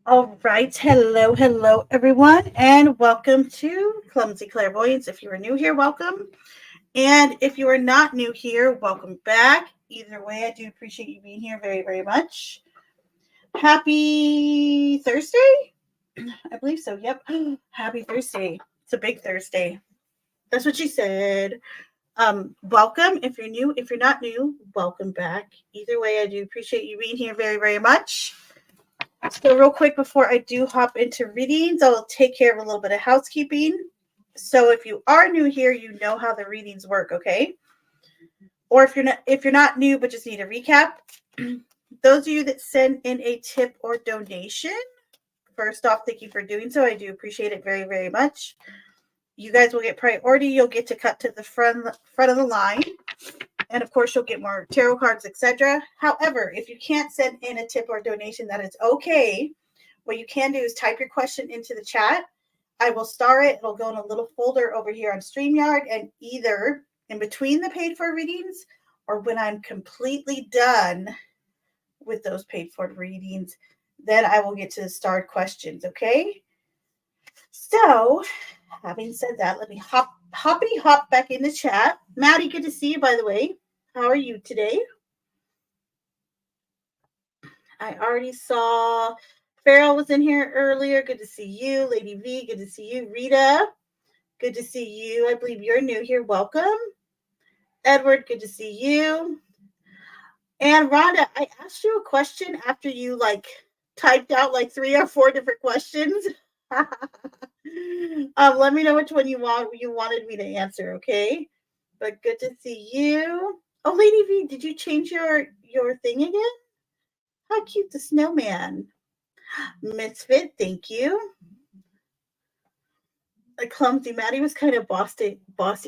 All right. Hello, everyone, and welcome to Clumsy Clairvoyance. If you are new here, welcome. And if you are not new here, welcome back. Either way, I do appreciate you being here very much. Happy Thursday? I believe so. Yep. Happy Thursday. It's a big Thursday. That's what she said. Welcome. If you're new, if you're not new, welcome back. Either way, I do appreciate you being here very much. So, real quick before I do hop into readings, I'll take care of a little bit of housekeeping. So, if you are new here, you know how the readings work, okay? Or if you're not new but just need a recap, those of you that send in a tip or donation, first off, thank you for doing so. I do appreciate it very much. You guys will get priority. You'll get to cut to the front of the line. And of course, you'll get more tarot cards, etc. However, if you can't send in a tip or donation, that is okay. What you can do is type your question into the chat. I will star it. It'll go in a little folder over here on StreamYard, and either in between the paid for readings or when I'm completely done with those paid for readings, then I will get to the starred questions, okay? So, having said that, let me hoppity hop back in the chat. Maddie, good to see you, by the way. How are you today? I already saw Farrell was in here earlier. Good to see you. Lady V, good to see you. Rita, good to see you. I believe you're new here. Welcome. Edward, good to see you. And Rhonda, I asked you a question after you typed out like 3 or 4 different questions. Let me know which one you wanted me to answer, okay? But good to see you. Oh, Lady V, did you change your thing again? How cute, the snowman. Misfit, thank you. A clumsy Maddie was kind of bossy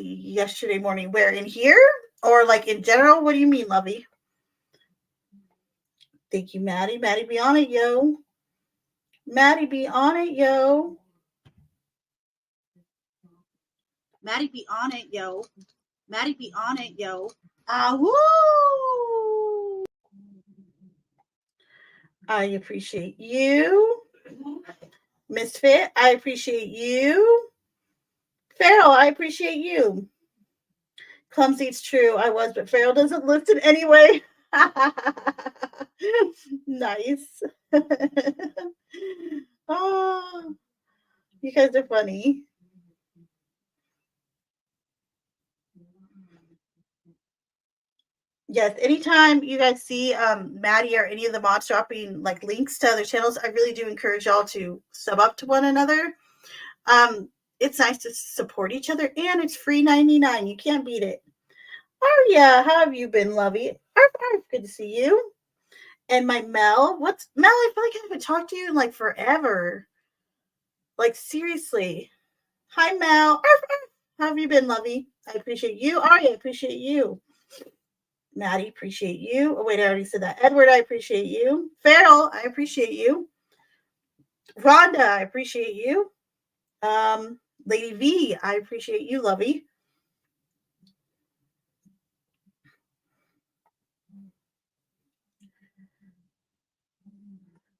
yesterday morning. Where, in here or like in general? What do you mean, Lovey? Thank you, Maddie. Maddie, be on it, yo. Maddie, be on it, yo. Maddie, be on it, yo. Maddie, be on it, yo. Ah, woo! I appreciate you. Misfit, I appreciate you. Farrell, I appreciate you. Clumsy, it's true. I was, but Farrell doesn't listen anyway. Nice. Oh, you guys are funny. Yes, anytime you guys see Maddie or any of the mods dropping like links to other channels, I really do encourage y'all to sub up to one another. It's nice to support each other, and it's free 99. You can't beat it. Oh yeah, how have you been, Lovey? Arf, arf, good to see you. And my Mel, what's Mel? I feel like I haven't talked to you in like forever. Like seriously. Hi Mel. Arf, arf. How have you been, Lovey? I appreciate you. Aria, I appreciate you. Maddie, appreciate you. Oh, wait, I already said that. Edward, I appreciate you. Farrell, I appreciate you. Rhonda, I appreciate you. Lady V, I appreciate you, Lovey.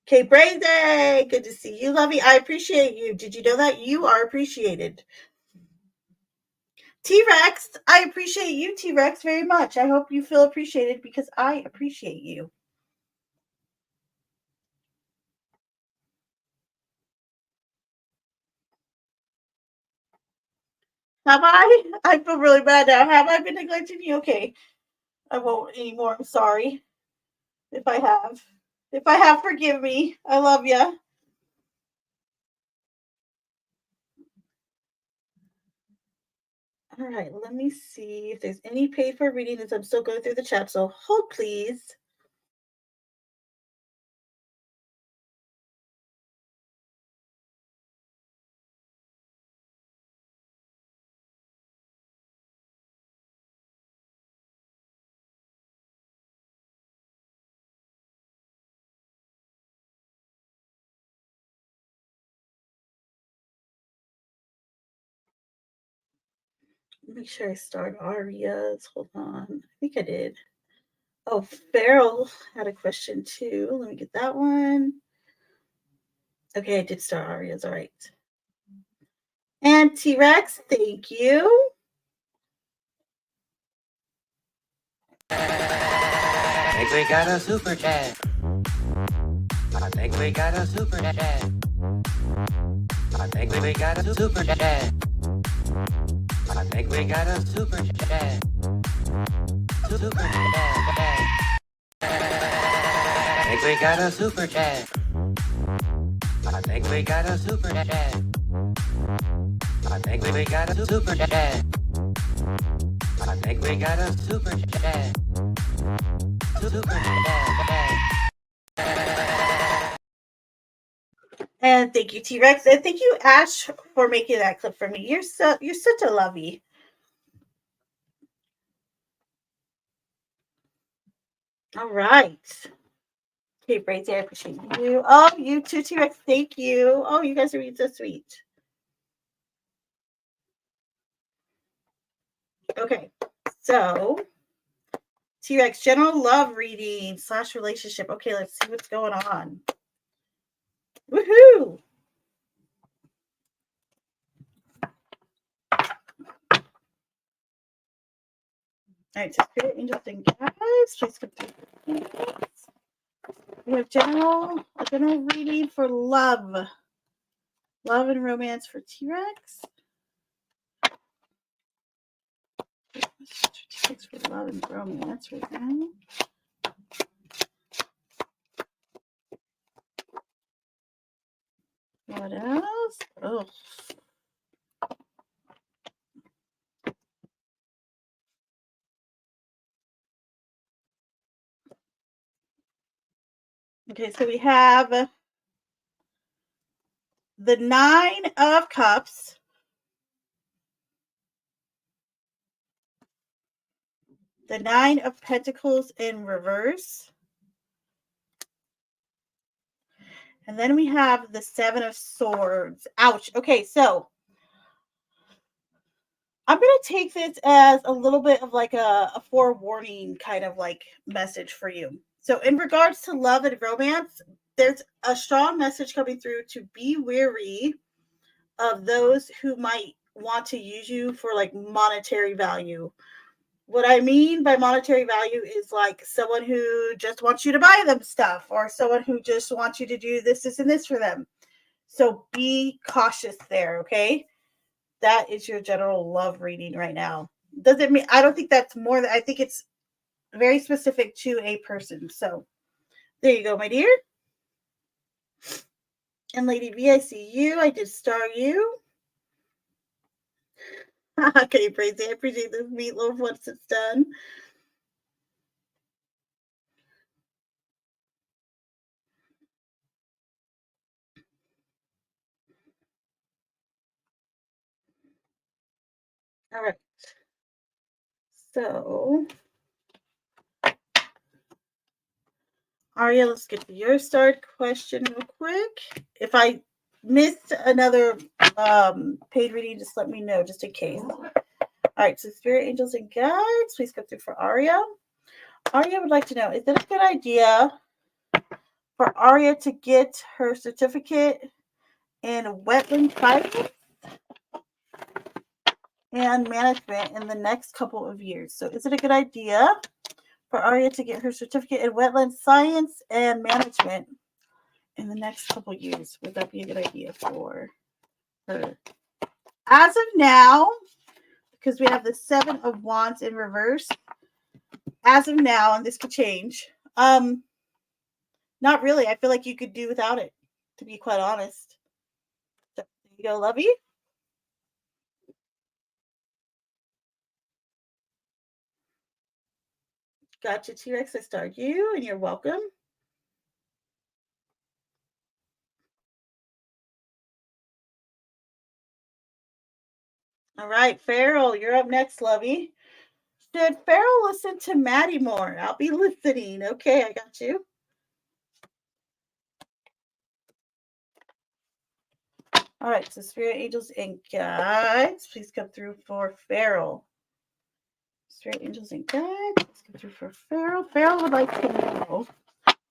Okay, Brazy, good to see you, Lovey. I appreciate you. Did you know that? You are appreciated. T-Rex, I appreciate you, T-Rex, very much. I hope you feel appreciated because I appreciate you. Have I? I feel really bad now. Have I been neglecting you? Okay. I won't anymore. I'm sorry if I have. If I have, forgive me. I love you. All right, let me see if there's any paid for reading as I'm still going through the chat. So hold, please. Make sure I start Aria's. Hold on. I think I did. Oh, Farrell had a question too. Let me get that one. Okay, I did star Aria's. All right. And T-Rex, thank you. I think we got a super chat. I think we got a super chat. I think we got a super chat. I think we got a super chat. Super chat. I think we got a super chat. I think we got a super chat. I think we got a super chat. I think we got a super chat. Super chat. And thank you, T-Rex. And thank you, Ash, for making that clip for me. You're such a lovey. All right. Okay, Brady, I appreciate you. Oh, you too, T-Rex. Thank you. Oh, you guys are being so sweet. Okay, so T-Rex general love reading / relationship. Okay, let's see what's going on. Woohoo! All right, so spirit angels and guides, please come through. We have a general reading for love and romance for T-Rex. T-Rex for love and romance right now. What else? Oh. Okay, so we have the 9 of Cups, the 9 of Pentacles in reverse, and then we have the 7 of Swords. Ouch. Okay, so I'm going to take this as a little bit of like a forewarning kind of like message for you. So in regards to love and romance, there's a strong message coming through to be wary of those who might want to use you for like monetary value. What I mean by monetary value is like someone who just wants you to buy them stuff or someone who just wants you to do this, and this for them. So be cautious there, okay? That is your general love reading right now. Doesn't mean I don't think that's more than I think it's very specific to a person. So there you go, my dear. And Lady V, I see you. I did star you. Okay, Brazy, I appreciate this meatloaf once it's done. All right. So, Aria, let's get to your start question real quick. If I missed another paid reading, just let me know, just in case. All right, so spirit angels and guides, please come through for Aria. Aria would like to know, is it a good idea for Aria to get her certificate in wetland science and management in the next couple of years? So is it a good idea for Aria to get her certificate in wetland science and management in the next couple of years? Would that be a good idea for her? As of now, because we have the 7 of Wands in reverse, as of now, and this could change, not really. I feel like you could do without it, to be quite honest. So, there you go, Lovey. Gotcha, T-Rex. I starred you, and you're welcome. All right, Farrell, you're up next, Lovey. Should Farrell listen to Maddie more? I'll be listening. Okay, I got you. All right, so spirit angels and guides, please come through for Farrell. Spirit angels and guides, please come through for Farrell. Farrell would like to know,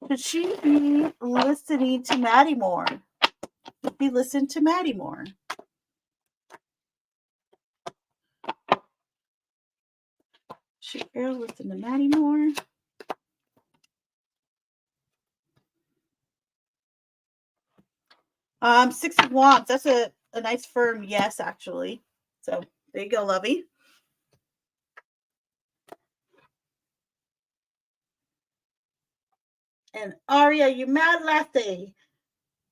should she be listening to Maddie more? Maybe listen to Maddie more. Should girl listen to Maddie more? Six of Wands. That's a nice firm yes, actually. So there you go, lovey. And Aria, you mad latte.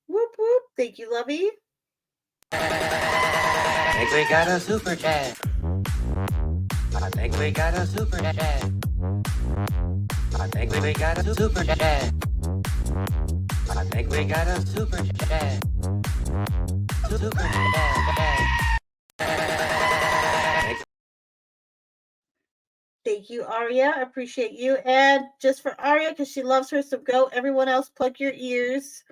Whoop whoop. Thank you, lovey. I think we got a super chat. I think we got a super chat. I think we got a super chat. I think we got a super chat. Super chat. Thank you, Aria. Appreciate you. And just for Aria, because she loves her some go. Everyone else, plug your ears.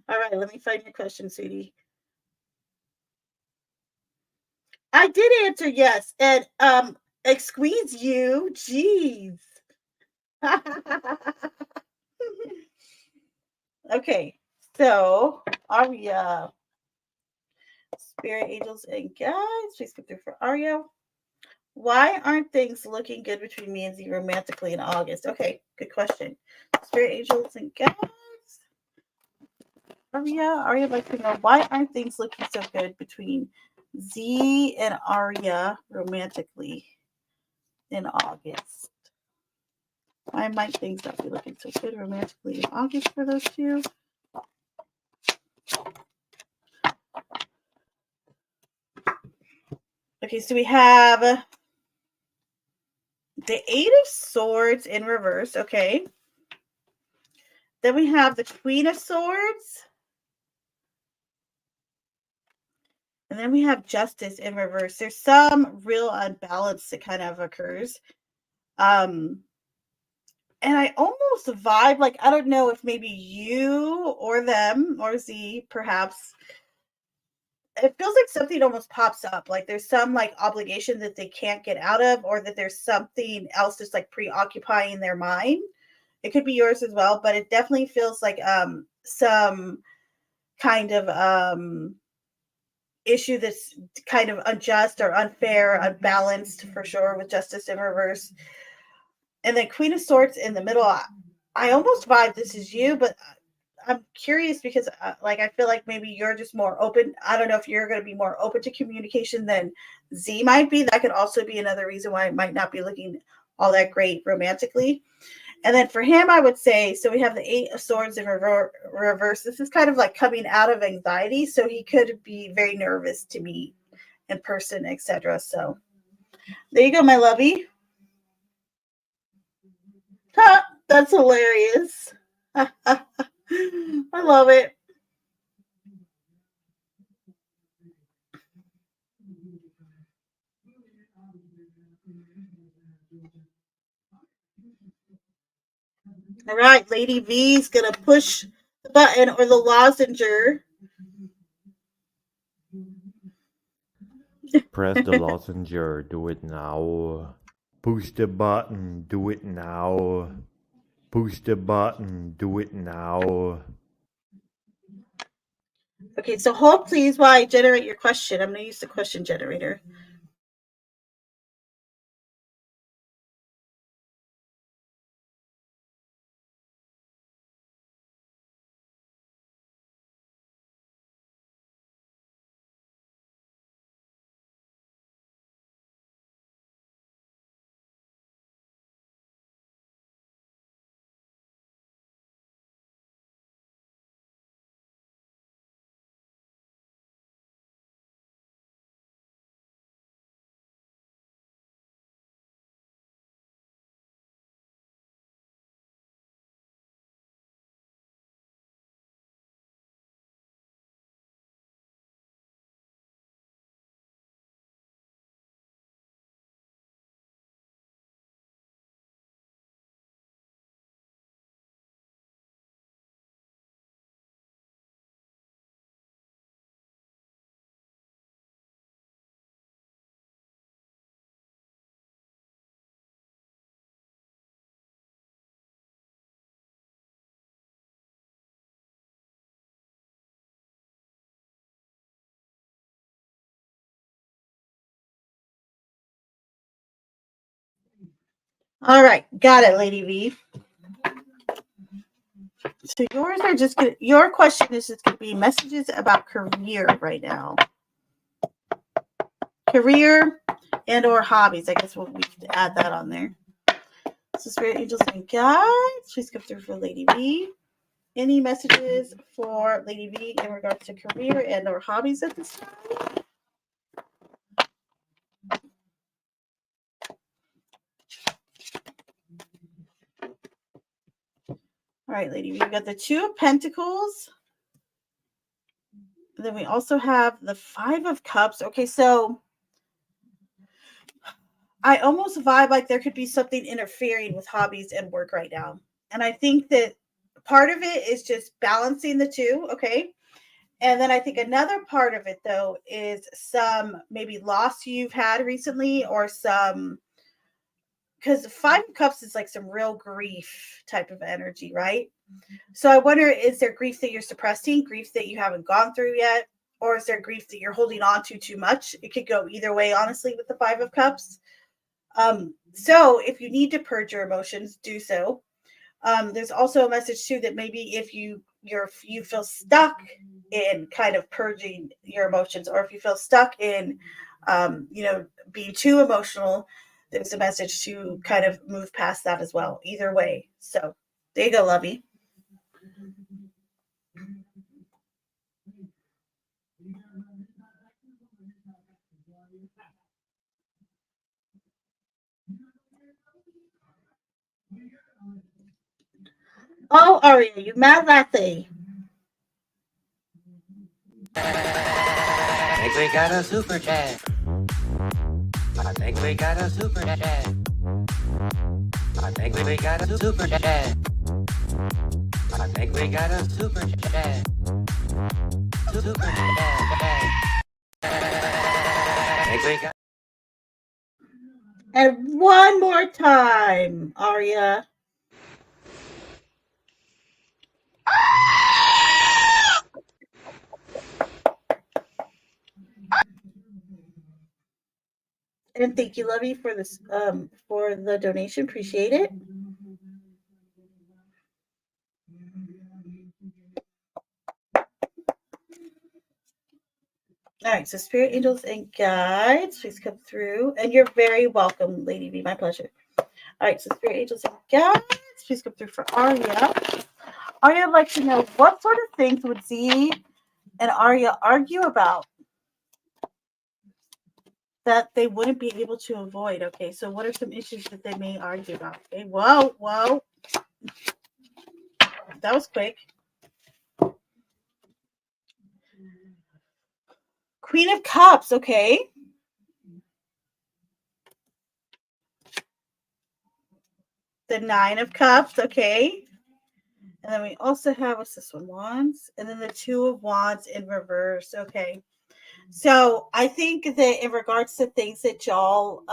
All right, let me find your question, sweetie. I did answer yes, and squeeze you. Jeez. Okay, so Aria, spirit angels and guides. Please come through for Aria. Why aren't things looking good between me and Z romantically in August? Okay, good question. Spirit angels and guides. Aria would like to know, why aren't things looking so good between Z and Aria romantically in August? Why might things not be looking so good romantically in August for those two? Okay, so we have the Eight of Swords in reverse. Okay. Then we have the Queen of Swords. And then we have Justice in reverse. There's some real unbalance that kind of occurs. And I almost vibe, like, I don't know if maybe you or them or Z perhaps, it feels like something almost pops up. Like there's some like obligation that they can't get out of, or that there's something else just like preoccupying their mind. It could be yours as well, but it definitely feels like some kind of issue that's kind of unjust or unfair, unbalanced for sure, with Justice in reverse. And then Queen of Swords in the middle. I almost vibe this is you, but I'm curious because like I feel like maybe you're just more open. I don't know if you're going to be more open to communication than Z might be. That could also be another reason why it might not be looking all that great romantically. And then for him, I would say, so we have the Eight of Swords in reverse. This is kind of like coming out of anxiety. So he could be very nervous to meet in person, etc. So there you go, my lovey. Ha, that's hilarious. I love it. All right, Lady V's gonna push the button or the lozenge. Press the lozenge, do it now. Push the button, do it now. Push the button, do it now. Okay, so hold please while I generate your question. I'm gonna use the question generator. All right, got it, Lady V. So yours are just gonna, your question is just gonna be messages about career right now. Career and or hobbies. I guess we can add that on there. So spirit angels and guides. Please come through for Lady V. Any messages for Lady V in regards to career and or hobbies at this time? All right, Lady V, we got the Two of Pentacles. And then we also have the Five of Cups. Okay, so I almost vibe like there could be something interfering with hobbies and work right now. And I think that part of it is just balancing the two, okay? And then I think another part of it, though, is some maybe loss you've had recently or some, because Five of Cups is like some real grief type of energy, right? So I wonder, is there grief that you're suppressing, grief that you haven't gone through yet? Or is there grief that you're holding on to too much? It could go either way, honestly, with the Five of Cups. So if you need to purge your emotions, do so. There's also a message too that maybe if you feel stuck in kind of purging your emotions, or if you feel stuck in being too emotional, there's a message to kind of move past that as well. Either way. So there you go, lovey. Oh, Aria, you mad latte. I think we got a super chat. I think we got a super chat. I think we got a super chat. I think we got a super chat. Super chat. I think we got. And one more time, Aria. And thank you, Lovey, for this for the donation. Appreciate it. All right, so spirit angels and guides, please come through. And you're very welcome, Lady V. My pleasure. All right, so spirit angels and guides, please come through for Aria. Aria would like to know what sort of things would Z and Aria argue about that they wouldn't be able to avoid. Okay, so what are some issues that they may argue about? Okay, whoa. That was quick. Queen of Cups, okay. The Nine of Cups, okay. And then we also have, what's this one? Wands. And then the Two of Wands in reverse. Okay. So I think that in regards to things that y'all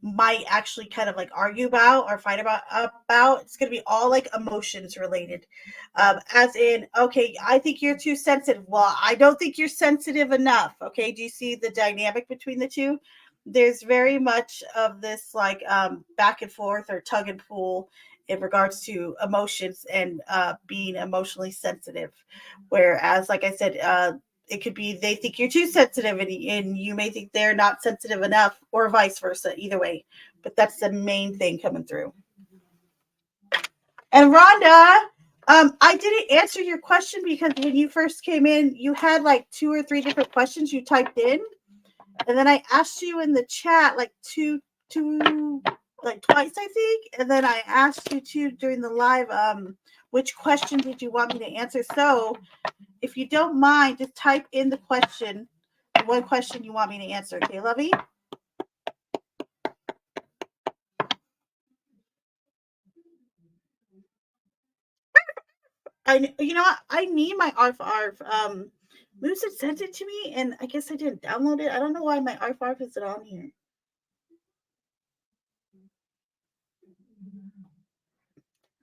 might actually kind of like argue about or fight about, it's going to be all like emotions related. As in, okay, I think you're too sensitive. Well, I don't think you're sensitive enough. Okay. Do you see the dynamic between the two? There's very much of this like back and forth or tug and pull in regards to emotions and being emotionally sensitive. Whereas, like I said, it could be they think you're too sensitive and you may think they're not sensitive enough, or vice versa. Either way, but that's the main thing coming through. And Rhonda, I didn't answer your question because when you first came in, you had like 2 or 3 different questions you typed in, and then I asked you in the chat like two like twice, I think, and then I asked you too during the live which question did you want me to answer. So if you don't mind, just type in the question, the one question you want me to answer. Okay, Lovey? You know what? I need my ARF. Moose had sent it to me, and I guess I didn't download it. I don't know why my ARF isn't on here.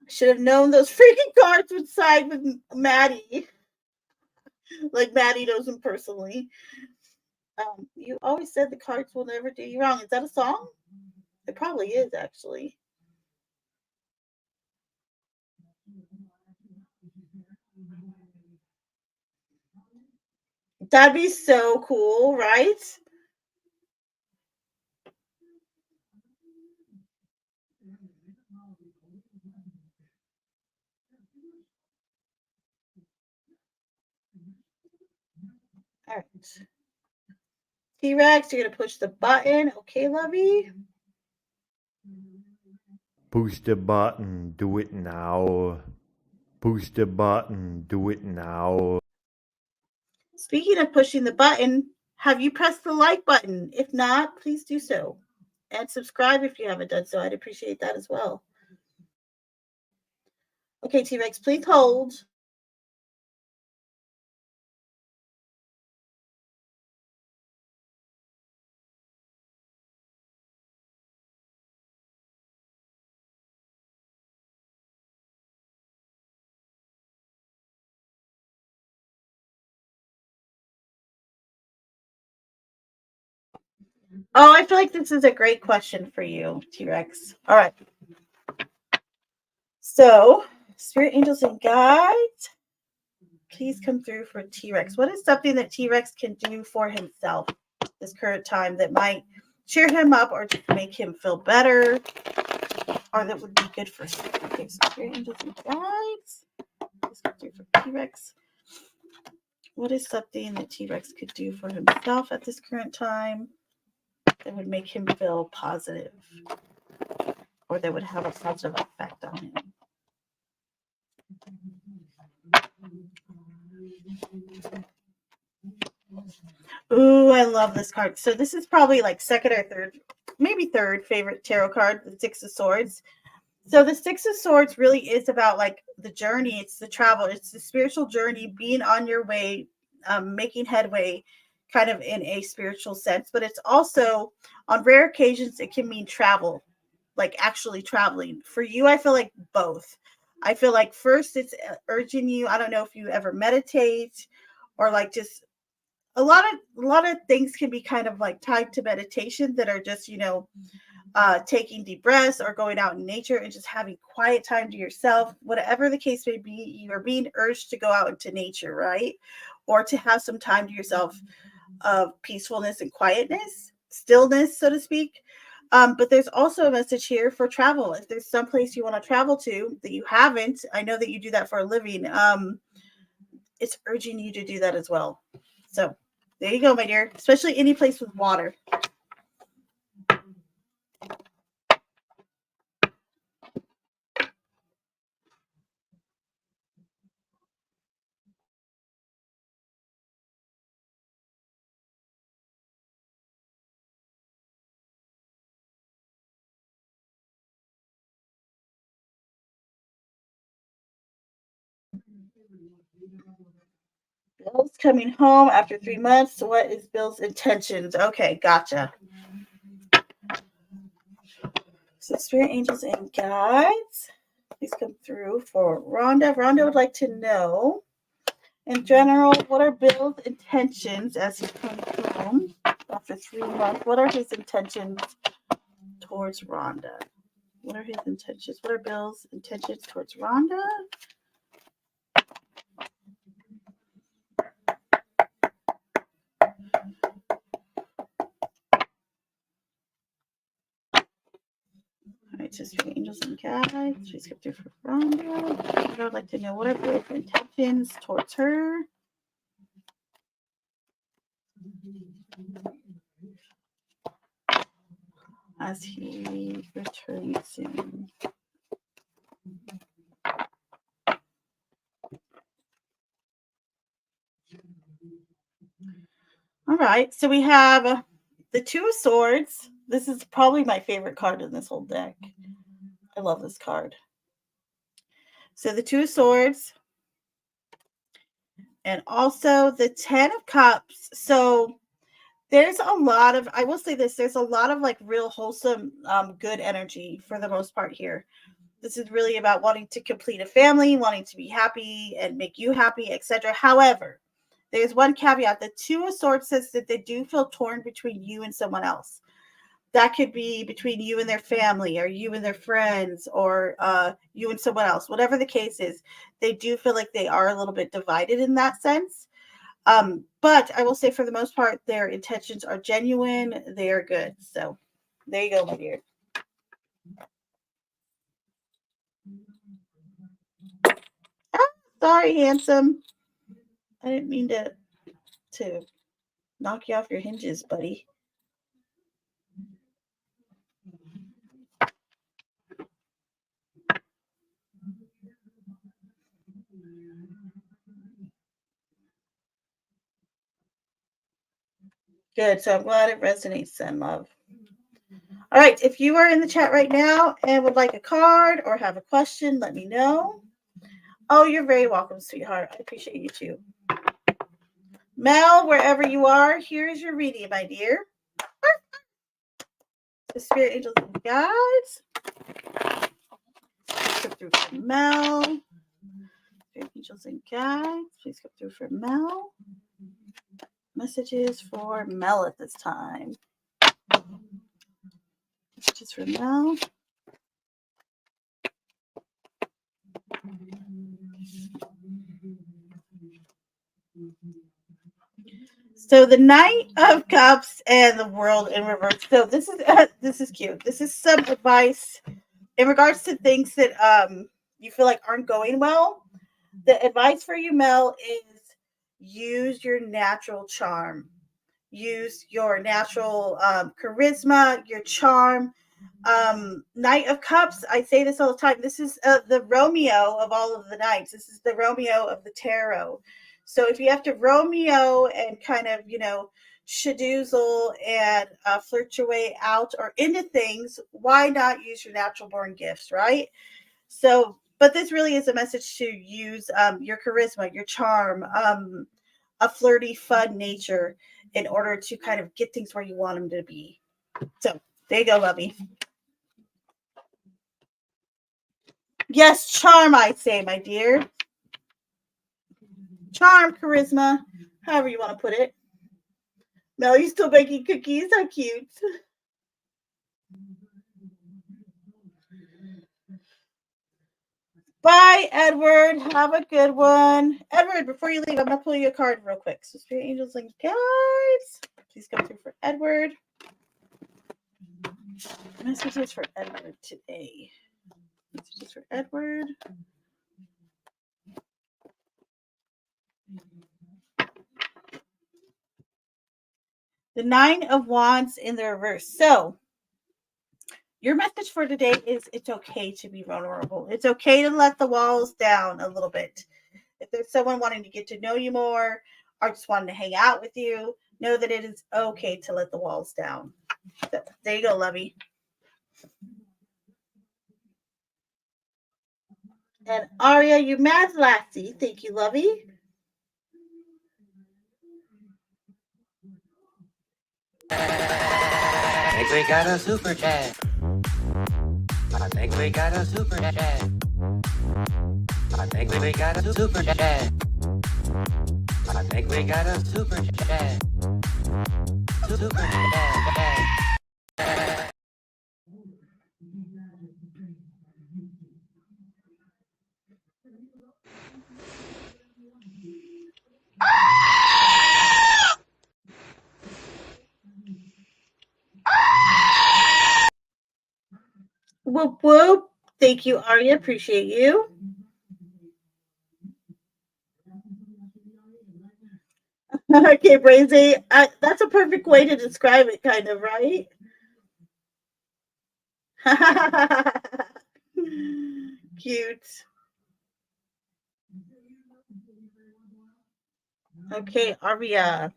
Should have known those freaking cards would side with Maddie. Like Maddie knows him personally. You always said the cards will never do you wrong. Is that a song? It probably is, actually. That'd be so cool, right? All right. T-Rex, you're going to push the button. Okay, lovey. Push the button, do it now. Push the button, do it now. Speaking of pushing the button, have you pressed the like button? If not, please do so. And subscribe if you haven't done so. I'd appreciate that as well. Okay, T-Rex, please hold. Oh, I feel like this is a great question for you, T-Rex. All right. So, spirit angels and guides, please come through for T-Rex. What is something that T-Rex can do for himself this current time that might cheer him up or just make him feel better or that would be good for him? Okay, so spirit angels and guides, please come through for T-Rex. What is something that T-Rex could do for himself at this current time that would make him feel positive or that would have a positive effect on him? Ooh, I love this card. So this is probably like second or third, maybe third favorite tarot card, the Six of Swords. So the Six of Swords really is about like the journey. It's the travel. It's the spiritual journey, being on your way, making headway, kind of in a spiritual sense. But it's also, on rare occasions, it can mean travel, like actually traveling. For you, I feel like both. I feel like first it's urging you. I don't know if you ever meditate or like just a lot of things can be kind of like tied to meditation that are just taking deep breaths or going out in nature and just having quiet time to yourself. Whatever the case may be, you are being urged to go out into nature, right? Or to have some time to yourself of peacefulness and quietness, stillness, so to speak. But there's also a message here for travel. If there's some place you want to travel to that you haven't, I know that you do that for a living. It's urging you to do that as well. So there you go, my dear. Especially any place with water. Bill's coming home after 3 months. What is Bill's intentions? Okay, gotcha. So spirit angels and guides, please come through for Rhonda. Rhonda would like to know, in general, what are Bill's intentions as he comes home after 3 months? What are his intentions towards Rhonda? What are his intentions? What are Bill's intentions towards Rhonda? All right, so spirit angels and guides, please come through for Rhonda. I would like to know, what are Bill's intentions towards her? As he returns soon. All right, so we have the Two of Swords. This is probably my favorite card in this whole deck. I love this card. So the Two of Swords, and also the Ten of Cups. So there's a lot of, I will say this, there's a lot of like real wholesome, good energy for the most part here. This is really about wanting to complete a family, wanting to be happy and make you happy, etc. However, there's one caveat. The Two of Swords says that they do feel torn between you and someone else. that could be between you and their family, or you and their friends, or you and someone else. Whatever the case is, they do feel like they are a little bit divided in that sense. But I will say, for the most part, their intentions are genuine. They are good. So there you go, my dear. Ah, sorry, handsome. I didn't mean to knock you off your hinges, buddy. Good. So I'm glad it resonates then, love. All right. If you are in the chat right now and would like a card or have a question, let me know. Oh, you're very welcome, sweetheart. I appreciate you too. Mel, wherever you are, here's your reading, my dear. The spirit angels and guides. Please come through for Mel. Spirit angels and guides. Please come through for Mel. Messages for Mel at this time. Messages for Mel. So the Knight of Cups and the World in reverse. So this is cute. This is some advice in regards to things that you feel like aren't going well. The advice for you, Mel, is use your natural charm. Use your natural charisma, your charm. Knight of Cups, I say this all the time. This is the Romeo of all of the knights. This is the Romeo of the tarot. So if you have to Romeo and kind of, shadoozle and flirt your way out or into things, why not use your natural born gifts, right? So, but this really is a message to use your charisma, your charm, a flirty, fun nature in order to kind of get things where you want them to be. So there you go, lovey. Yes, charm, I'd say, my dear. Charm, charisma, however you want to put it. Mel, you still baking cookies? How cute. Bye, Edward. Have a good one. Edward, before you leave, I'm going to pull you a card real quick. So, Spirit Angels and Guides, please come through for Edward. Messages for Edward today. Messages for Edward. The Nine of Wands in the reverse. So, your message for today is it's okay to be vulnerable. It's okay to let the walls down a little bit. If there's someone wanting to get to know you more or just wanting to hang out with you, know that it is okay to let the walls down. So, there you go, lovey. And Aria, you mad lassie. Thank you, lovey. I think we got a super chat. I think we got a super chat. I think we got a super chat. I think we got a super chat. Super chat. Whoop, whoop. Thank you, Aria. Appreciate you. Okay, Brazy. That's a perfect way to describe it, kind of, right? Cute. Okay, Aria.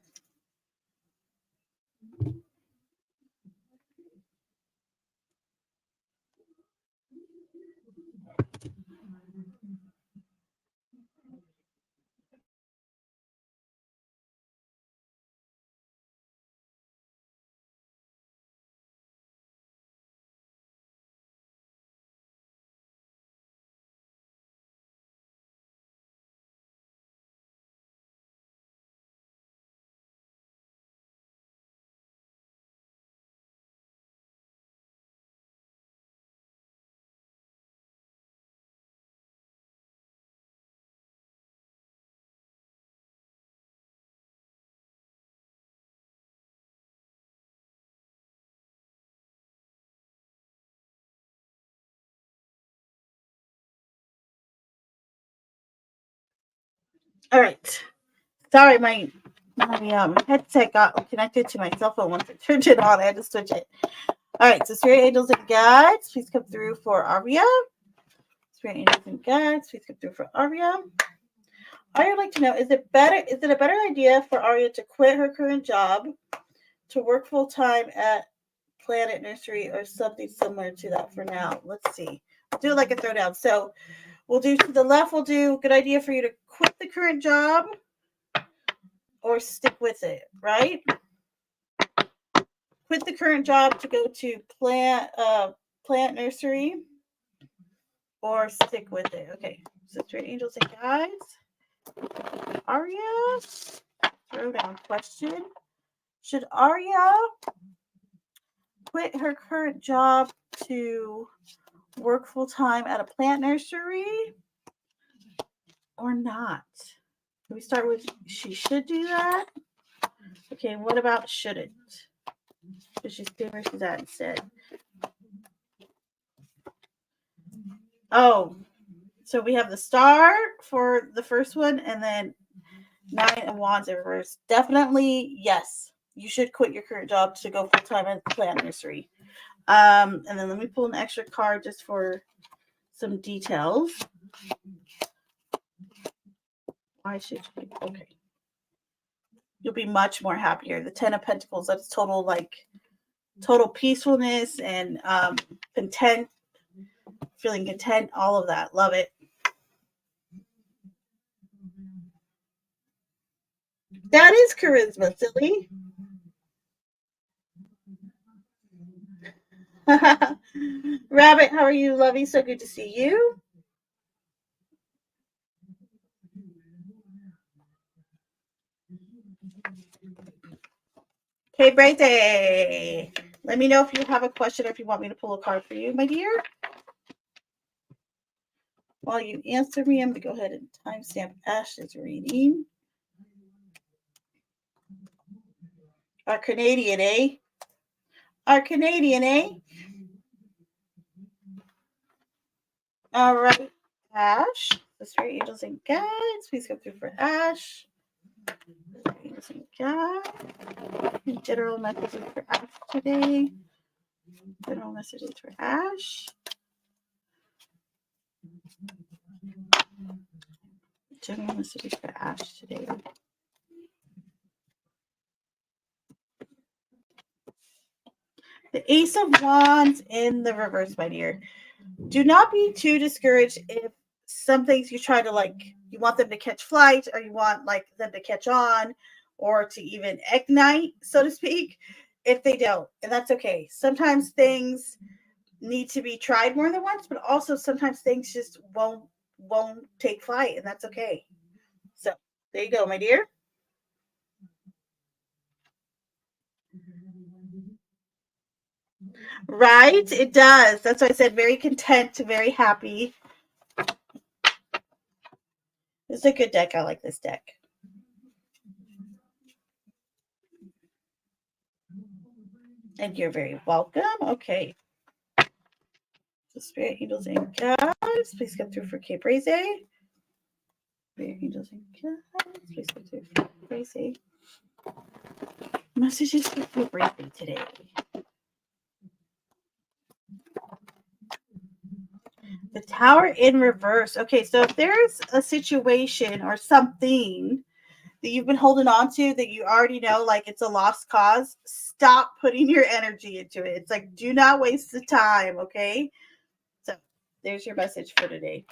All right. Sorry, my headset got connected to my cell phone once I turned it on. I had to switch it. All right. So spirit angels and guides, please come through for Aria. Spirit angels and guides, please come through for Aria. Aria would like to know: Is it a better idea for Aria to quit her current job to work full time at Planet Nursery or something similar to that for now? Let's see. I'll do it like a throwdown. So we'll do to the left. We'll do good idea for you to quit the current job or stick with it, right? Quit the current job to go to plant nursery or stick with it. Okay. So spirit angels and guides. Aria, throw down question. Should Aria quit her current job to work full time at a plant nursery or not? Can we start with she should do that? Okay, what about shouldn't? Should she stay where she's at instead? Oh, so we have the star for the first one and then 9 of Wands in reverse. Definitely, yes. You should quit your current job to go full time at the plant nursery. And then let me pull an extra card just for some details. Why should you? Okay. You'll be much more happier. The 10 of Pentacles, that's total peacefulness and content, feeling content, all of that. Love it. That is charisma, silly. Rabbit, how are you, lovey? So good to see you. Okay, birthday. Let me know if you have a question or if you want me to pull a card for you, my dear. While you answer me, I'm going to go ahead and timestamp Ash's reading. Our Canadian, eh? Our Canadian, eh? All right, Ash. The spirit angels and guides. Please come through for Ash. Angels and guides. General messages for Ash today. General messages for Ash. General messages for Ash today. The Ace of Wands in the reverse, my dear. Do not be too discouraged if some things you try to you want them to catch flight or you want them to catch on or to even ignite, so to speak, if they don't. And that's okay. Sometimes things need to be tried more than once, but also sometimes things just won't take flight, and that's okay. So there you go, my dear. Right? It does. That's why I said very content, very happy. It's a good deck. I like this deck. And you're very welcome. Okay. So spirit angels and guides, please come through for Cape Raise. Spirit angels and guides, please come through for Cape Raise. Messages for Cape Raise today. The Tower in reverse. Okay, so if there's a situation or something that you've been holding on to that you already know it's a lost cause, stop putting your energy into it. It's do not waste the time, okay? So there's your message for today.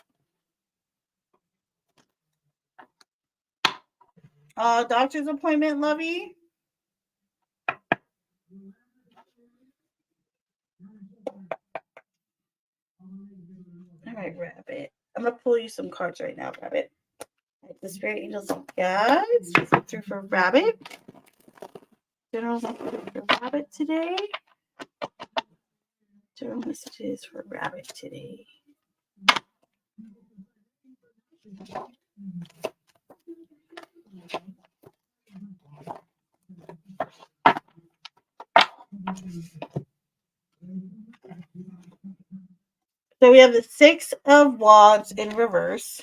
Doctor's appointment, lovey. All right, Rabbit. I'm going to pull you some cards right now, Rabbit. Right, the spirit angels and guides. Please come through for Rabbit. General messages for Rabbit today. General messages for Rabbit today. So we have the 6 of Wands in reverse.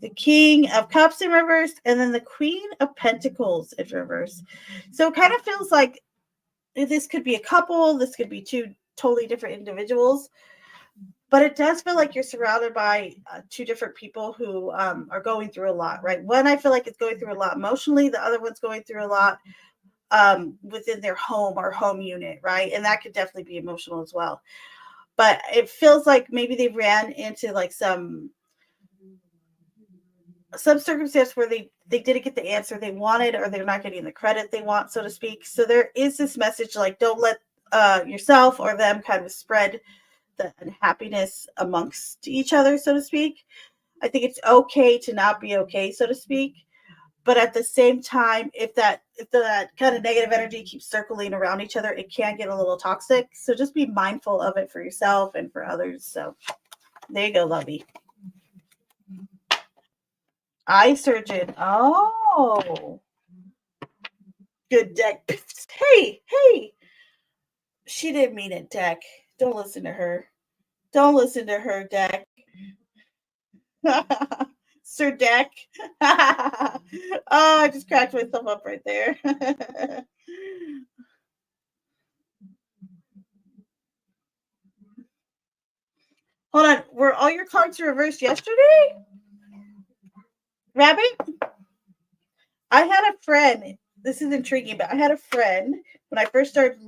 the King of Cups in reverse, and then the Queen of Pentacles in reverse. So it kind of feels like this could be a couple, this could be two totally different individuals, but it does feel like you're surrounded by two different people who are going through a lot, right? One I feel like is going through a lot emotionally, the other one's going through a lot within their home or home unit, right? And that could definitely be emotional as well. But it feels like maybe they ran into like some circumstance where they didn't get the answer they wanted, or they're not getting the credit they want, so to speak. So there is this message like, don't let yourself or them kind of spread the unhappiness amongst each other, so to speak. I think it's okay to not be okay, so to speak. But at the same time, if that kind of negative energy keeps circling around each other, it can get a little toxic. So just be mindful of it for yourself and for others. So there you go, lovey. Eye surgeon. Oh, good deck. Hey, hey. She didn't mean it, deck. Don't listen to her. Don't listen to her, deck. Sir Deck. Oh, I just cracked myself up right there. Hold on. Were all your cards reversed yesterday? Rabbit? I had a friend. This is intriguing, but I had a friend when I first started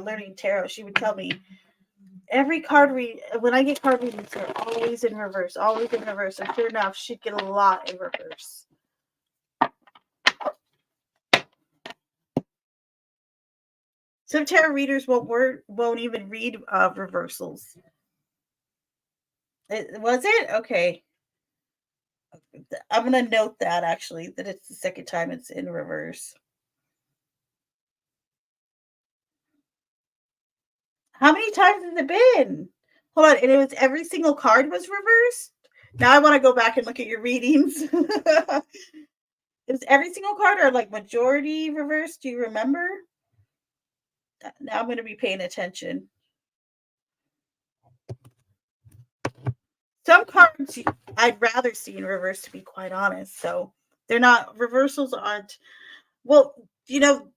learning tarot. She would tell me every card read when I get card readings, they're always in reverse, always in reverse. And sure enough, she'd get a lot in reverse. Some tarot readers won't even read reversals. Was it okay? I'm gonna note that actually that it's the second time it's in reverse. How many times has it been? Hold on, and it was every single card was reversed. Now I want to go back and look at your readings. It was every single card, or like majority reversed? Do you remember? Now I'm going to be paying attention. Some cards I'd rather see in reverse, to be quite honest. So they're not reversals aren't well. Tarot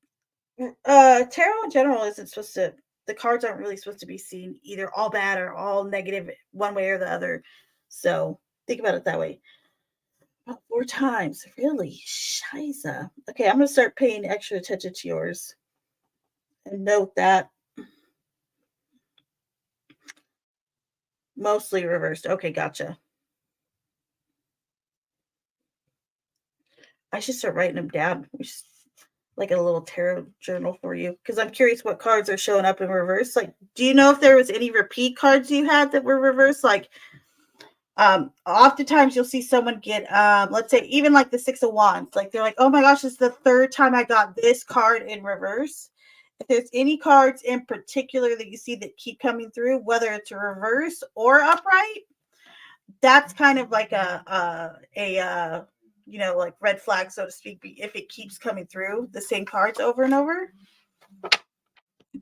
in general isn't supposed to. The cards aren't really supposed to be seen either all bad or all negative, one way or the other. So think about it that way. About 4 times, really? Shiza. Okay, I'm gonna start paying extra attention to yours and note that mostly reversed. Okay, gotcha. I should start writing them down. Like a little tarot journal for you, because I'm curious what cards are showing up in reverse. Like, do you know if there was any repeat cards you had that were reversed? Like, oftentimes you'll see someone get let's say even like the 6 of Wands, like they're like, oh my gosh, this is the third time I got this card in reverse. If there's any cards in particular that you see that keep coming through, whether it's a reverse or upright, that's kind of like a like red flag, so to speak, if it keeps coming through the same cards over and over.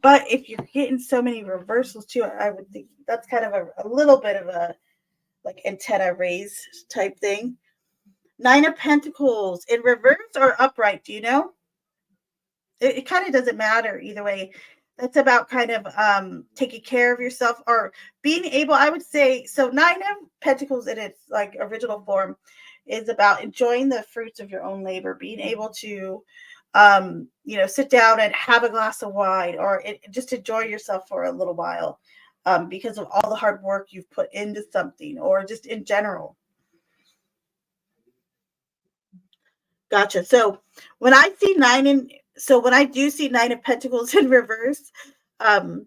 But if you're getting so many reversals too, I would think that's kind of a little bit of a like antenna raise type thing. 9 of Pentacles in reverse or upright, do you know? It kind of doesn't matter either way. That's about kind of taking care of yourself or being able, I would say. So 9 of Pentacles in its like original form is about enjoying the fruits of your own labor, being able to sit down and have a glass of wine, or just enjoy yourself for a little while, because of all the hard work you've put into something, or just in general. Gotcha. So when I see when I do see 9 of Pentacles in reverse, um,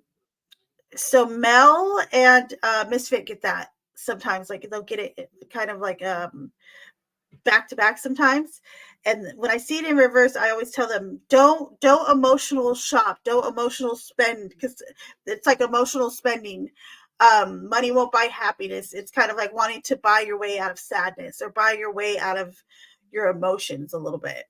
so Mel and Misfit get that sometimes. Like they'll get it kind of like back to back sometimes. And when I see it in reverse, I always tell them, don't emotional shop, don't emotional spend, because it's like emotional spending. Money won't buy happiness. It's kind of like wanting to buy your way out of sadness or buy your way out of your emotions a little bit.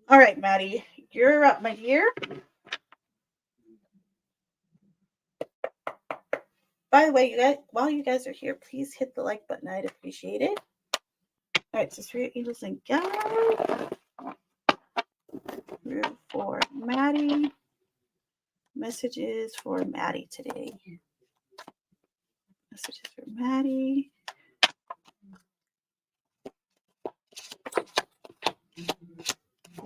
All right, Maddie, you're up, my dear. By the way, you guys, while you guys are here, please hit the like button. I'd appreciate it. All right, so Spirit Angels and guides for Maddie. Messages for Maddie today. Messages for Maddie.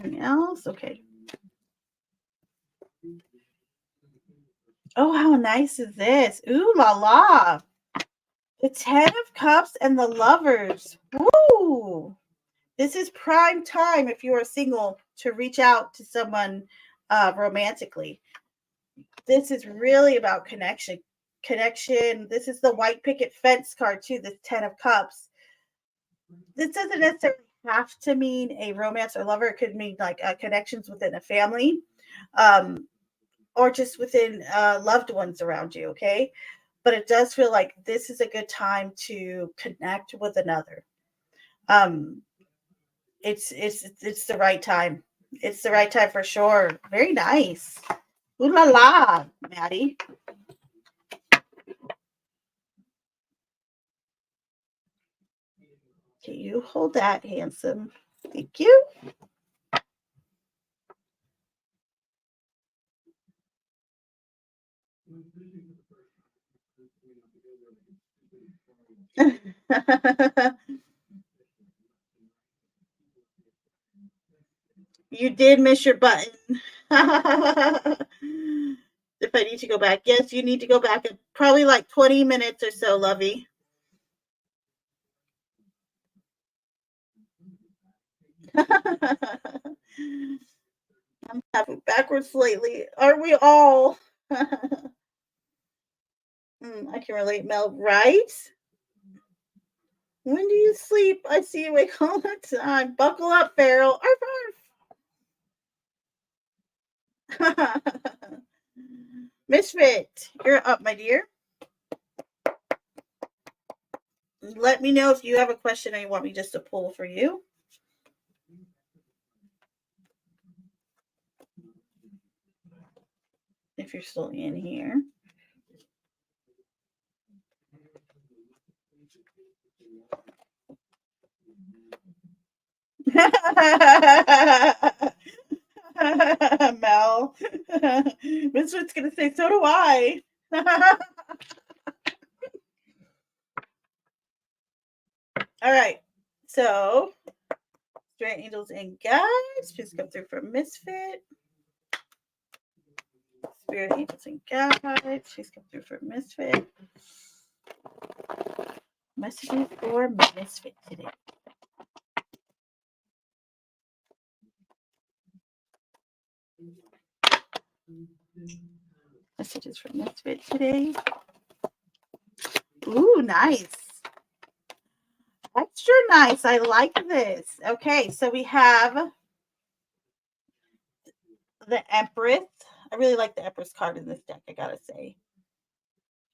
Anything else? Okay. Oh, how nice is this? Ooh la la. The 10 of Cups and the Lovers. Woo! This is prime time if you are single to reach out to someone romantically. This is really about connection. This is the white picket fence card too, the 10 of Cups. This doesn't necessarily have to mean a romance or lover. It could mean like connections within a family, or just within loved ones around you. Okay, but it does feel like this is a good time to connect with another. Um, it's the right time. It's the right time for sure. Very nice. Ooh la la, Maddie. Can you hold that, handsome? Thank you. You did miss your button. If I need to go back, yes, you need to go back in probably like 20 minutes or so, lovey. I'm having backwards lately. Aren't we all? I can relate, Mel, right? When do you sleep? I see you wake all the time. Buckle up, Farrell. Arf, arf. Misfit, you're up, my dear. Let me know if you have a question and you want me just to pull for you. If you're still in here. Mel. Misfit's gonna say, so do I. All right. So, Spirit Angels and Guides, please come through for Misfit. Spirit Angels and Guides, please come through for Misfit. Messages for Misfit today. Messages for Misfit today. Ooh, nice. Extra nice. I like this. Okay, so we have the Empress. I really like the Empress card in this deck, I gotta say.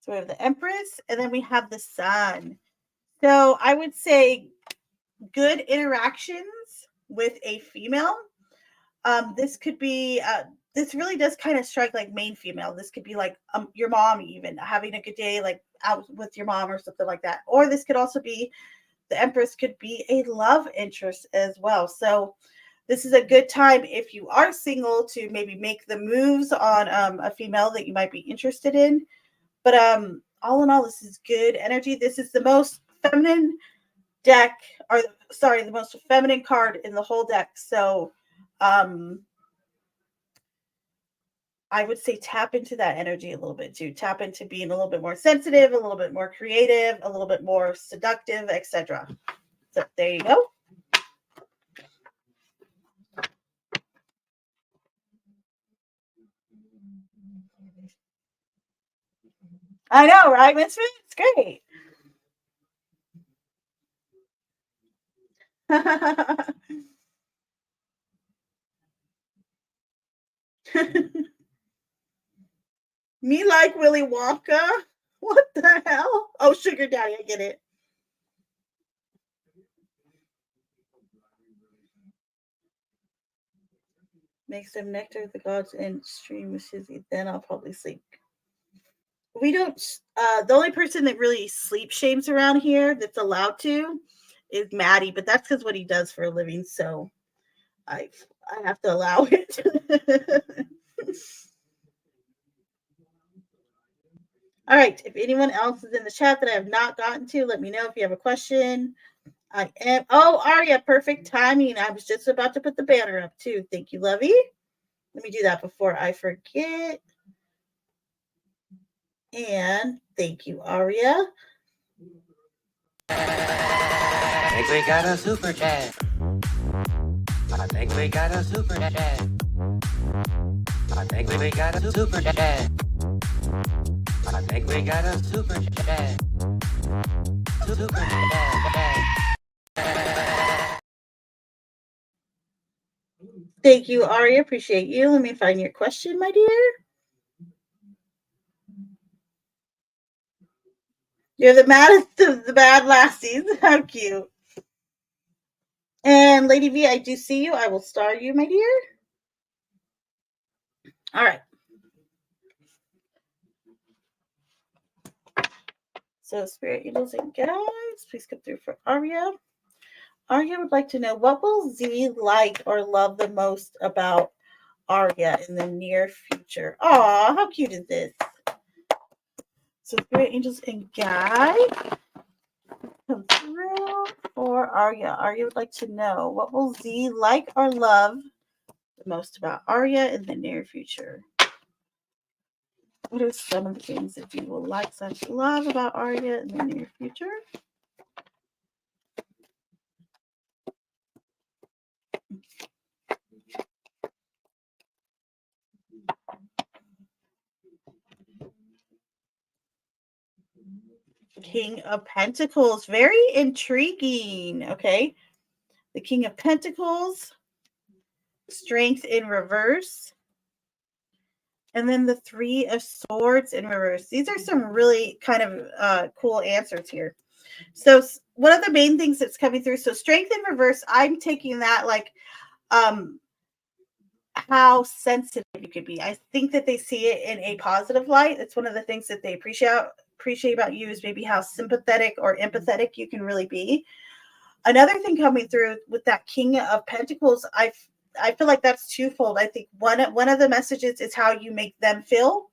So we have the Empress, and then we have the Sun. So I would say good interactions with a female. This could be this really does kind of strike like main female. This could be like your mom, even having a good day like out with your mom or something like that. Or this could also be the Empress could be a love interest as well. So this is a good time if you are single to maybe make the moves on a female that you might be interested in. But all in all, this is good energy. This is the most feminine deck, or sorry, the most feminine card in the whole deck. So I would say tap into that energy a little bit too. Tap into being a little bit more sensitive, a little bit more creative, a little bit more seductive, etc. So there you go. I know, right, Misfit? It's great. Me like Willy Wonka? What the hell? Oh, Sugar Daddy, I get it. Make some nectar of the gods and stream with Susie. Then I'll probably sleep. We don't. The only person that really sleep shames around here that's allowed to is Maddie, but that's because what he does for a living. So I have to allow it. All right. If anyone else is in the chat that I have not gotten to, let me know if you have a question. I am. Oh, Arya, perfect timing. I was just about to put the banner up too. Thank you, Lovey. Let me do that before I forget. And thank you, Arya. I think we got a super chat. I think we got a super chat. I think we got a super chat. I think we got a super chat. Super chat. Thank you, Arya. Appreciate you. Let me find your question, my dear. You're the maddest of the bad lassies. How cute. And Lady V, I do see you. I will star you, my dear. All right. So, Spirit Angels and Guides, please come through for Arya. Arya would like to know, what will Z like or love the most about Arya in the near future? Aw, how cute is this? So, Spirit Angels and Guides, come through for Arya. Arya would like to know, what will Z like or love the most about Arya in the near future? What are some of the things that you will like / love about Arya in the near future? King of Pentacles, very intriguing. Okay, the King of Pentacles, Strength in reverse, and then the Three of Swords in reverse. These are some really kind of cool answers here. So one of the main things that's coming through, so Strength in reverse, I'm taking that like how sensitive you could be. I think that they see it in a positive light. It's one of the things that they appreciate about you is maybe how sympathetic or empathetic you can really be. Another thing coming through with that King of Pentacles, I feel like that's twofold. I think one of the messages is how you make them feel,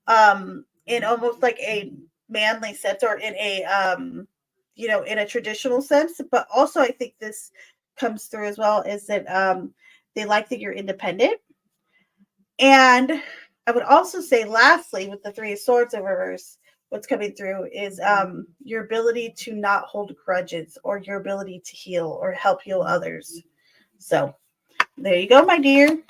in almost like a manly sense or in a in a traditional sense. But also, I think this comes through as well is that they like that you're independent. And I would also say, lastly, with the Three of Swords in reverse, what's coming through is your ability to not hold grudges or your ability to heal or help heal others. So there you go, my dear.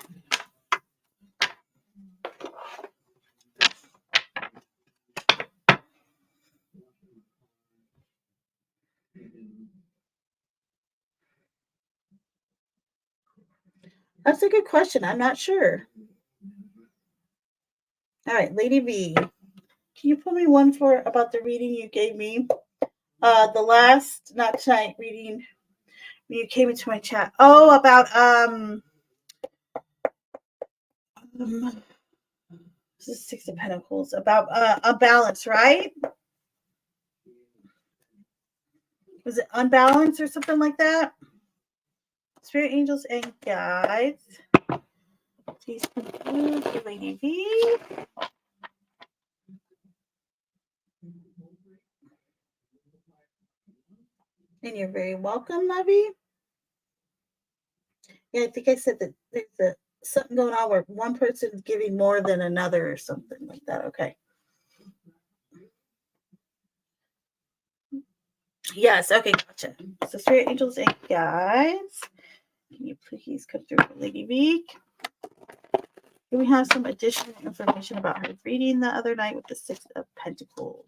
That's a good question. I'm not sure. All right, Lady V, can you pull me one for about the reading you gave me? The last, not tonight, reading when you came into my chat. Oh, about this is Six of Pentacles, about a balance, right? Was it unbalanced or something like that? Spirit angels and guides, please conclude for Lady V. And you're very welcome, Lovey. Yeah, I think I said that there's something going on where one person's giving more than another or something like that. Okay. Yes, okay, gotcha. So Spirit angels and guides, can you please come through for Lady V? Can we have some additional information about her reading the other night with the Six of Pentacles?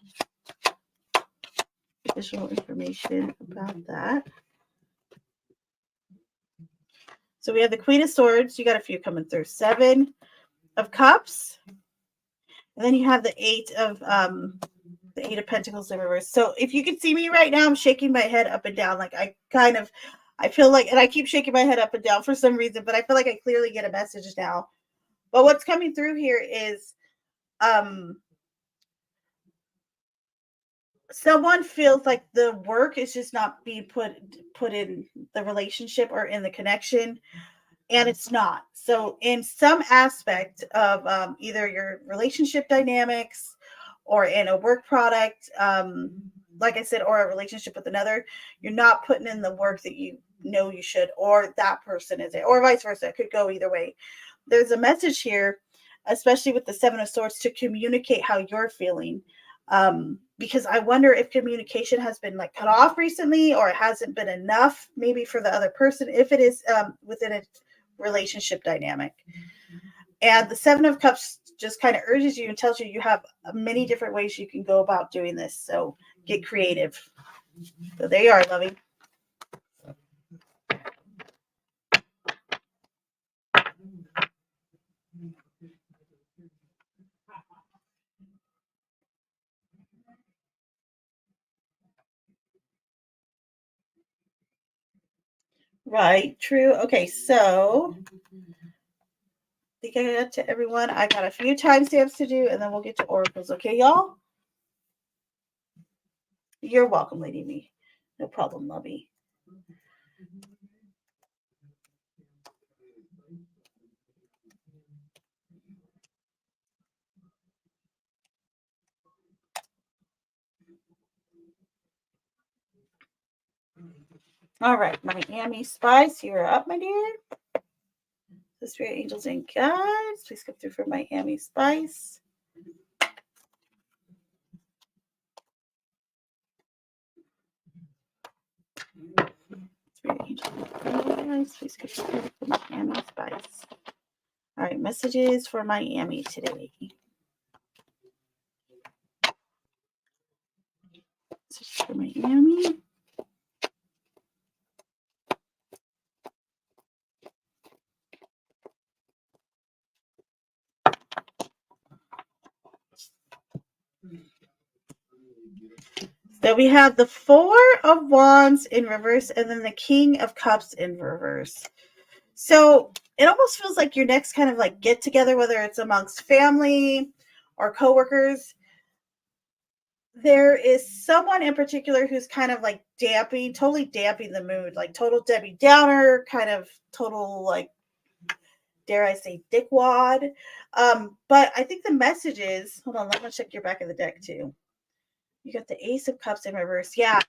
Additional information about that. So we have the Queen of Swords. You got a few coming through. Seven of Cups. And then you have the Eight of Pentacles in reverse. So if you can see me right now, I'm shaking my head up and down. Like I kind of I feel like, and I keep shaking my head up and down for some reason, but I feel like I clearly get a message now. But what's coming through here is um someone feels like the work is just not being put in the relationship or in the connection, and it's not. So in some aspect of either your relationship dynamics or in a work product, like I said, or a relationship with another, you're not putting in the work that you know you should, or that person is it, or vice versa. It could go either way. There's a message here, especially with the Seven of Swords, to communicate how you're feeling. Because I wonder if communication has been like cut off recently, or it hasn't been enough, maybe for the other person, if it is within a relationship dynamic. And the Seven of Cups just kind of urges you and tells you you have many different ways you can go about doing this. So get creative. So there you are, lovey. Right, true. Okay, so I think I got to everyone. I got a few timestamps to do, and then we'll get to oracles. Okay, y'all? You're welcome, Lady Me. No problem, lovey. All right, Miami Spice, you're up, my dear. The Spirit Angels and Guides, please come through for Miami Spice. Spirit Angels and Guides, please come through for Miami Spice. All right, messages for Miami today. Messages for Miami. So we have the Four of Wands in reverse and then the King of Cups in reverse. So it almost feels like your next kind of like get together, whether it's amongst family or coworkers. There is someone in particular who's kind of like totally damping the mood, like total Debbie Downer, kind of total like, dare I say, dickwad. But I think the message is, hold on, let me check your back of the deck too. You got the Ace of Cups in reverse. Yeah.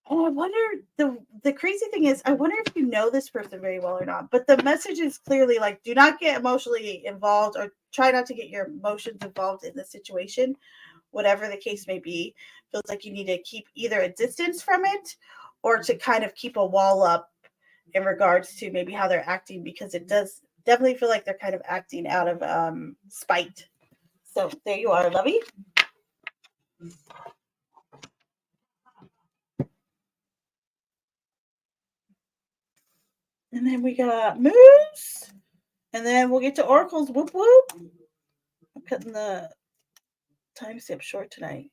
Oh, I wonder, the crazy thing is, I wonder if you know this person very well or not. But the message is clearly like, do not get emotionally involved, or try not to get your emotions involved in the situation, whatever the case may be. Feels like you need to keep either a distance from it, or to kind of keep a wall up in regards to maybe how they're acting, because it does definitely feel like they're kind of acting out of spite. So there you are, lovey. And then we got Moose. And then we'll get to oracles. Whoop whoop. I'm cutting the timestamp short tonight.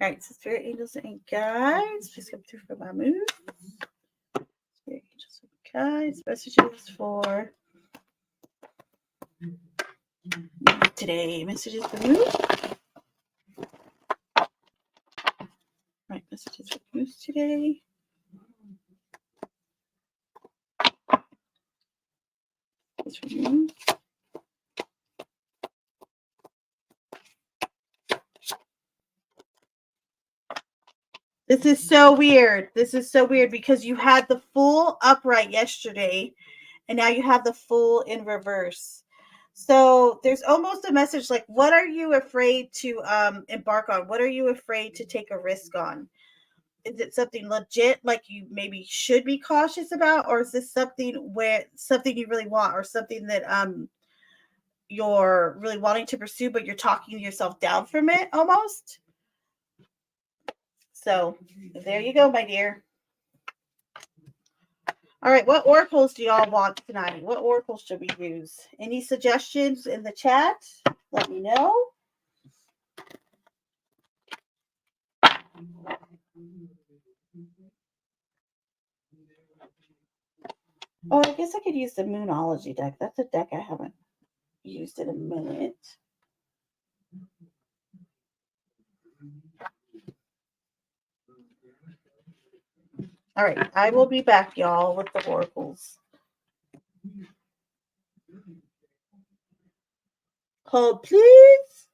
All right, so Spirit Angels and Guides, please come through for my Moose. Spirit Angels and Guides, messages for today. Messages for Moose. Right, messages for Moose today. This for Moose. This is so weird. This is so weird because you had the full upright yesterday, and now you have the full in reverse. So there's almost a message like, what are you afraid to embark on? What are you afraid to take a risk on? Is it something legit, like you maybe should be cautious about, or is this something you really want, or something that you're really wanting to pursue, but you're talking yourself down from it almost? So there you go, my dear. All right, what oracles do y'all want tonight? What oracles should we use? Any suggestions in the chat? Let me know. Oh, I guess I could use the Moonology deck. That's a deck I haven't used in a minute. All right, I will be back, y'all, with the oracles. Hold, please.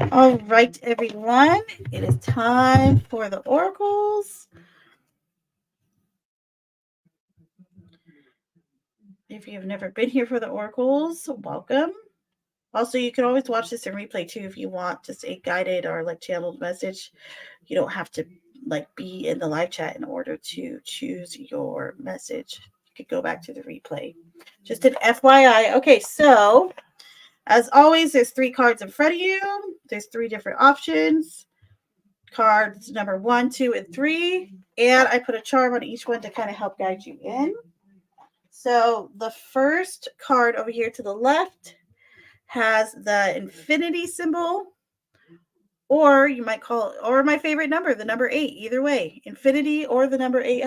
All right, everyone. It is time for the oracles. If you have never been here for the oracles, welcome. Also, you can always watch this in replay too if you want, just a guided or like channeled message. You don't have to like be in the live chat in order to choose your message. You could go back to the replay. Just an FYI. Okay, so as always, there's 3 cards in front of you. There's 3 different options. Cards number 1, 2, and 3. And I put a charm on each one to kind of help guide you in. So the first card over here to the left has the infinity symbol, or you might call it, or my favorite number, the number 8. Either way, infinity or the number 8,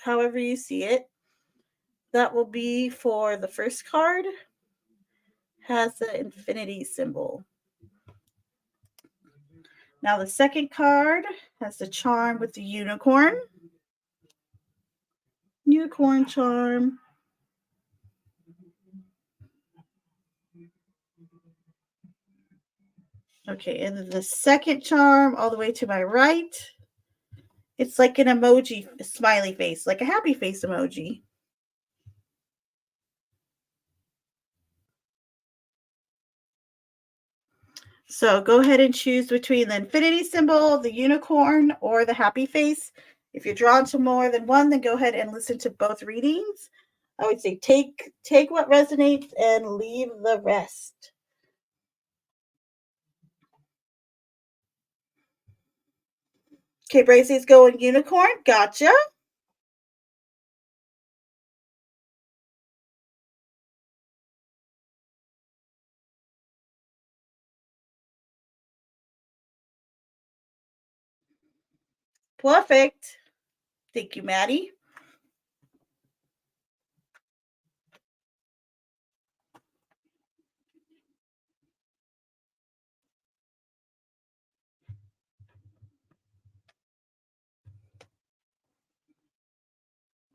however you see it. That will be for the first card. Has the infinity symbol. Now the second card has the charm with the unicorn. Unicorn charm. Okay, and then the second charm all the way to my right, it's like an emoji, a smiley face, like a happy face emoji. So go ahead and choose between the infinity symbol, the unicorn, or the happy face. If you're drawn to more than one, then go ahead and listen to both readings. I would say take what resonates and leave the rest. Okay, Bracey's going unicorn. Gotcha. Perfect. Thank you, Maddie.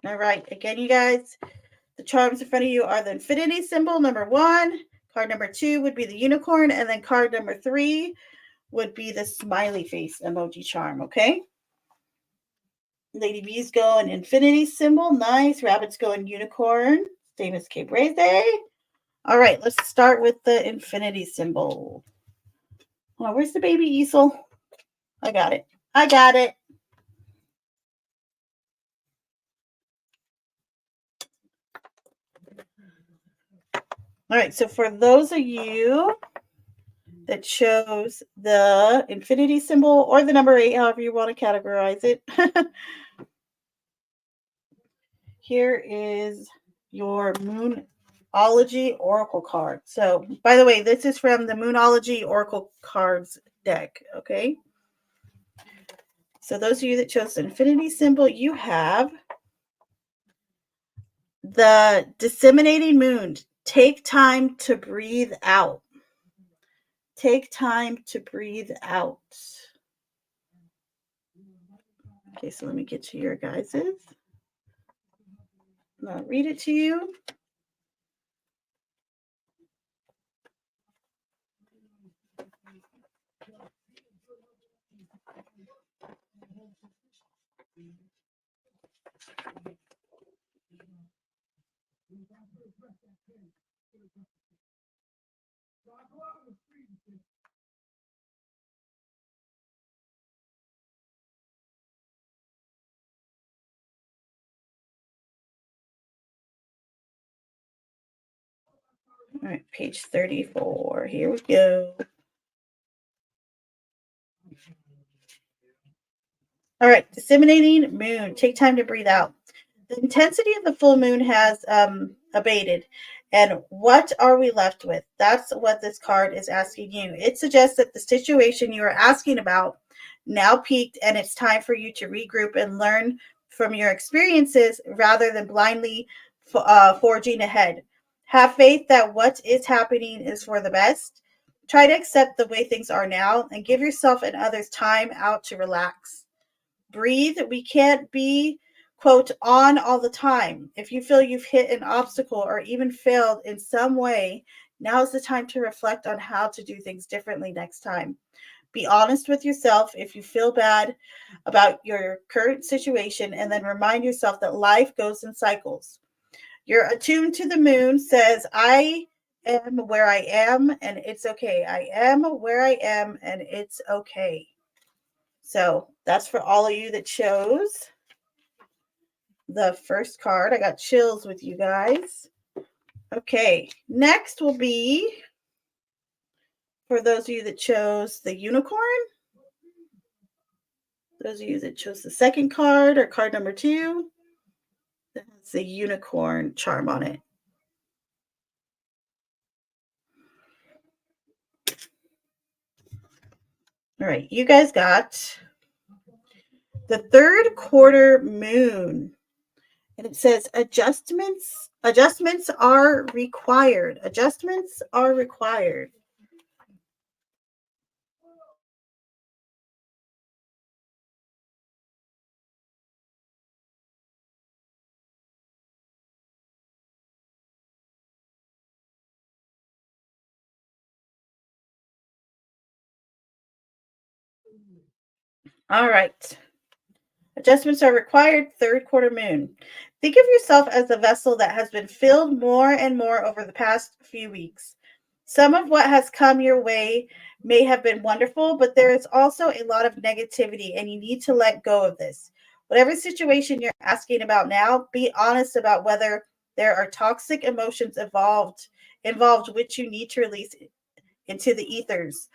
All right. Again, you guys, the charms in front of you are the infinity symbol, number 1. Card number 2 would be the unicorn. And then card number 3 would be the smiley face emoji charm. Okay. Lady B's going infinity symbol. Nice. Rabbit's going unicorn. Same as Cape Raise Day. All right. Let's start with the infinity symbol. Oh, where's the baby easel? I got it. I got it. All right. So for those of you that chose the infinity symbol or the number 8, however you want to categorize it, here is your Moonology Oracle card. So, by the way, this is from the Moonology Oracle cards deck, okay? So, those of you that chose the infinity symbol, you have the disseminating moon. Take time to breathe out. Take time to breathe out. Okay, so let me get to your guys's. I'll read it to you. All right, page 34. Here we go. All right, disseminating moon. Take time to breathe out. The intensity of the full moon has abated. And what are we left with? That's what this card is asking you. It suggests that the situation you are asking about now peaked, and it's time for you to regroup and learn from your experiences rather than blindly forging ahead. Have faith that what is happening is for the best. Try to accept the way things are now and give yourself and others time out to relax. Breathe. We can't be, quote, on all the time. If you feel you've hit an obstacle or even failed in some way, Now is the time to reflect on how to do things differently next time. Be honest with yourself if you feel bad about your current situation, and then remind yourself that life goes in cycles. You're attuned to the moon says, I am where I am and it's okay. I am where I am and it's okay. So that's for all of you that chose the first card. I got chills with you guys. Okay, next will be for those of you that chose the unicorn. Those of you that chose the second card or card number 2, that's the unicorn charm on it. All right, you guys got the third quarter moon. And it says adjustments are required. Adjustments are required. All right. Adjustments are required. Third quarter moon. Think of yourself as a vessel that has been filled more and more over the past few weeks. Some of what has come your way may have been wonderful, but there is also a lot of negativity, and you need to let go of this. Whatever situation you're asking about now, be honest about whether there are toxic emotions involved which you need to release into the ethers.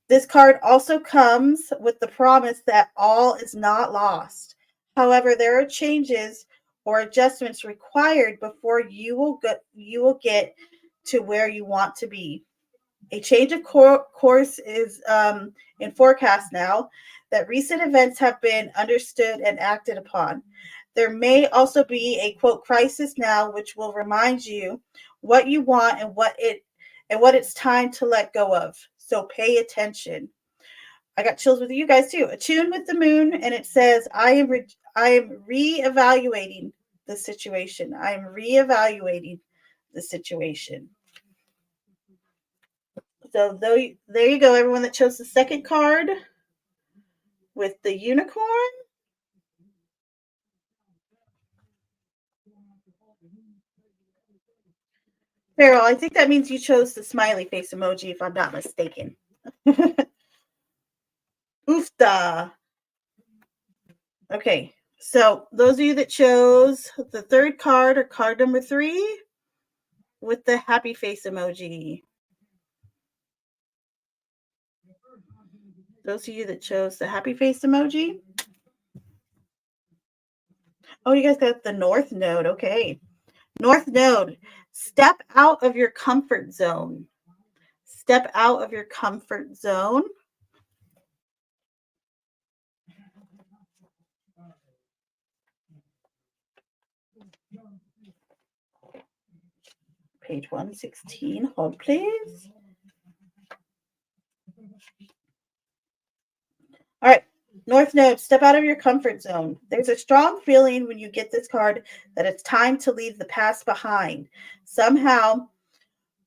This card also comes with the promise that all is not lost. However, there are changes or adjustments required before you will get to where you want to be. A change of course is in forecast now that recent events have been understood and acted upon. There may also be a quote crisis now, which will remind you what you want and what it's time to let go of. So pay attention. I got chills with you guys too. Attune with the moon, and it says, I am reevaluating the situation. I am reevaluating the situation. So there you go, everyone that chose the second card with the unicorn. Farrell, I think that means you chose the smiley face emoji, if I'm not mistaken. Oofda. Okay, so those of you that chose the third card or card number 3 with the happy face emoji. Those of you that chose the happy face emoji. Oh, you guys got the North Node. Okay. North Node. Step out of your comfort zone. Step out of your comfort zone. Page 116. Hold, please. All right. North Node, step out of your comfort zone. There's a strong feeling when you get this card that it's time to leave the past behind. Somehow,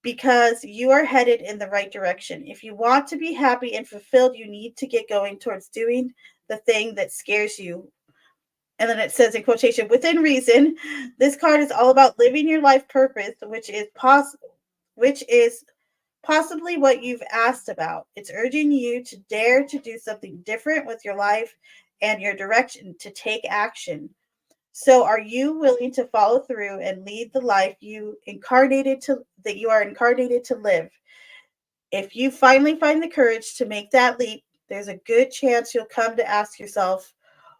because you are headed in the right direction. If you want to be happy and fulfilled, you need to get going towards doing the thing that scares you. And then it says in quotation, within reason, this card is all about living your life purpose, which is possibly what you've asked about. It's urging you to dare to do something different with your life and your direction, to take action. So are you willing to follow through and lead the life you are incarnated to live? If you finally find the courage to make that leap, there's a good chance you'll come to ask yourself,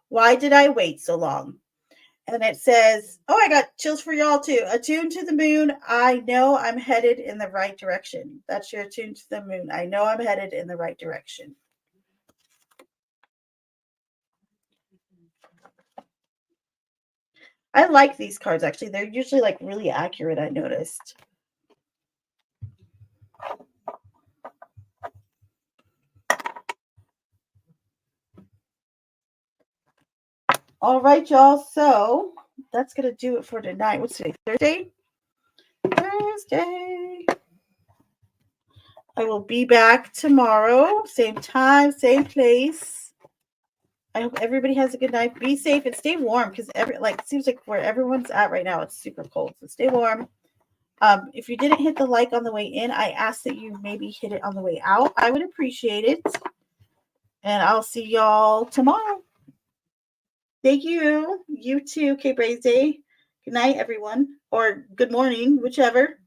why did I wait so long? And it says, oh, I got chills for y'all too. Attuned to the moon. I know I'm headed in the right direction. That's your attuned to the moon. I know I'm headed in the right direction. I like these cards actually. They're usually like really accurate, I noticed. All right, y'all. So that's going to do it for tonight. What's today? Thursday? Thursday. I will be back tomorrow, same time, same place. I hope everybody has a good night. Be safe and stay warm because it seems like where everyone's at right now, it's super cold. So stay warm. If you didn't hit the like on the way in, I ask that you maybe hit it on the way out. I would appreciate it. And I'll see y'all tomorrow. Thank you. You too, Cape Raise Day. Good night, everyone. Or good morning, whichever.